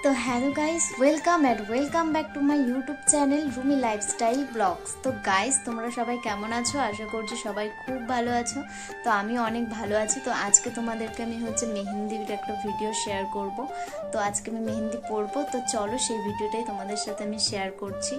तो hello guys, welcome back to my YouTube channel Rumi lifestyle blogs. तो guys তোমরা সবাই কেমন আছো? আশা করছি সবাই খুব ভালো আছো। তো আমি অনেক ভালো আছি। তো আজকে তোমাদেরকে আমি মেহেন্দির একটা ভিডিও শেয়ার করব। তো আজকে আমি মেহেন্দি পরবো, তো চলো সেই ভিডিওটাই তোমাদের সাথে আমি শেয়ার করছি।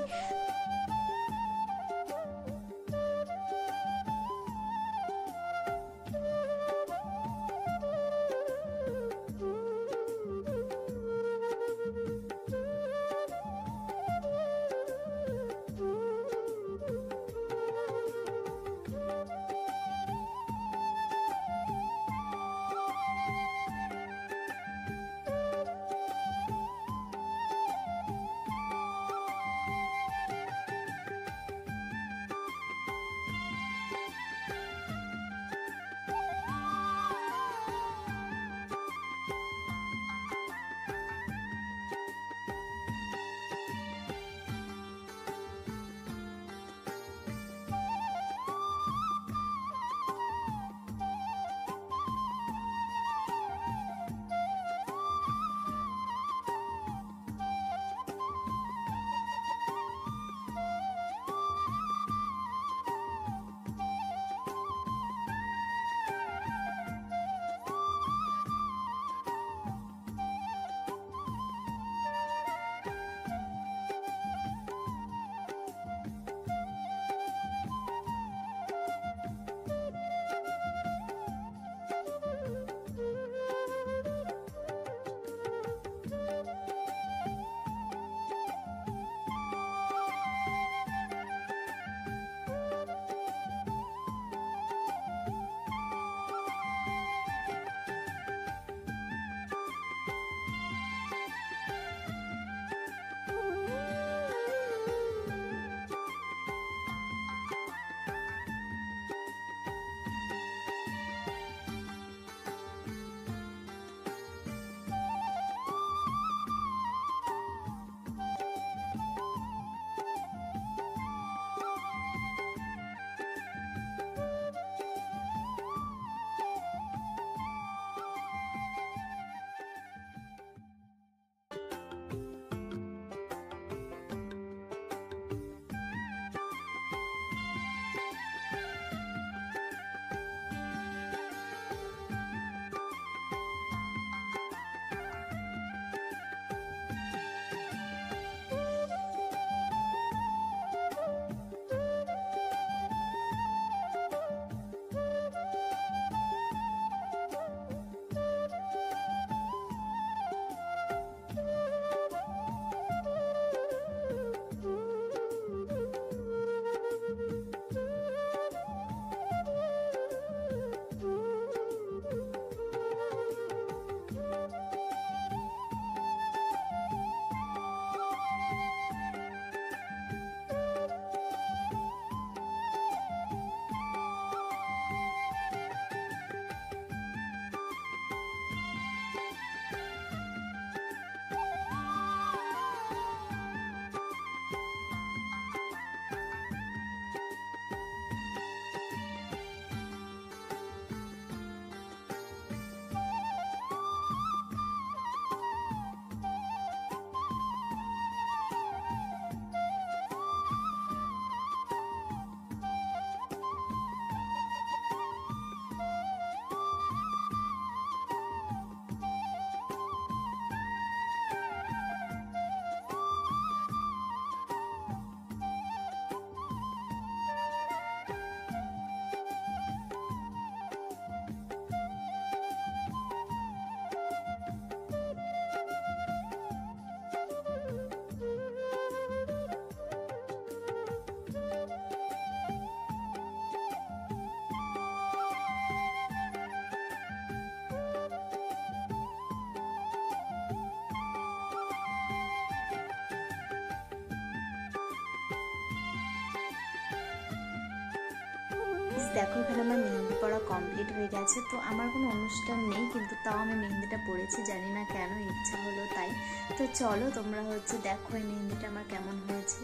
দেখো এখানে আমার মেহেন্দি পড়া কমপ্লিট হয়ে গেছে। তো আমার কোনো অনুষ্ঠান নেই, কিন্তু তাও আমি মেহেন্দিটা পড়েছি, জানি না কেন, ইচ্ছা হলো তাই। তো চলো তোমরা দেখো এই মেহেন্দিটা আমার কেমন হয়েছে।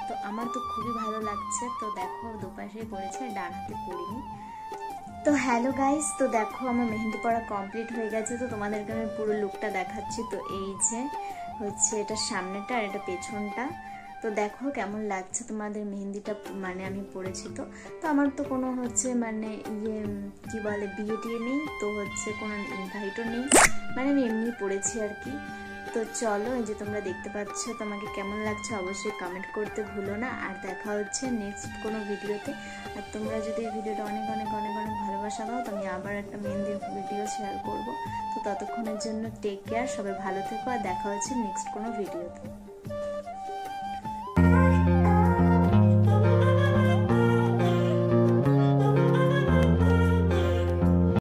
তো আমার তো খুবই ভালো লাগছে। তো দেখো দুপাশেই পড়েছে, ডান হাতে পড়িনি। তো হ্যালো গাইস, তো দেখো আমার মেহেন্দি পড়া কমপ্লিট হয়ে গেছে। তো তোমাদেরকে আমি পুরো লুকটা দেখাচ্ছি। তো এই যে হচ্ছে এটা সামনেটা আর এটা পেছনটা। তো দেখো কেমন লাগছে তোমাদের মেহেন্দিটা, মানে আমি পড়েছি। তো তো আমার তো কোনো হচ্ছে মানে কি বলে বিয়ে টিয়ে নেই, তো হচ্ছে কোনো ইনভাইটও নেই, মানে আমি এমনি পড়েছি আর কি। তো চলো, এই যে তোমরা দেখতে পাচ্ছ, তোমাকে কেমন লাগছে অবশ্যই কমেন্ট করতে ভুলো না। আর দেখা হচ্ছে নেক্সট কোনো ভিডিওতে। আর তোমরা যদি এই ভিডিওটা অনেক অনেক অনেক অনেক ভালোবাসা দাও, তো আমি আবার একটা মেহেন্দির ভিডিও শেয়ার করব। তো ততক্ষণের জন্য টেক কেয়ার, সবাই ভালো থেকো, আর দেখা হচ্ছে নেক্সট কোনো ভিডিওতে।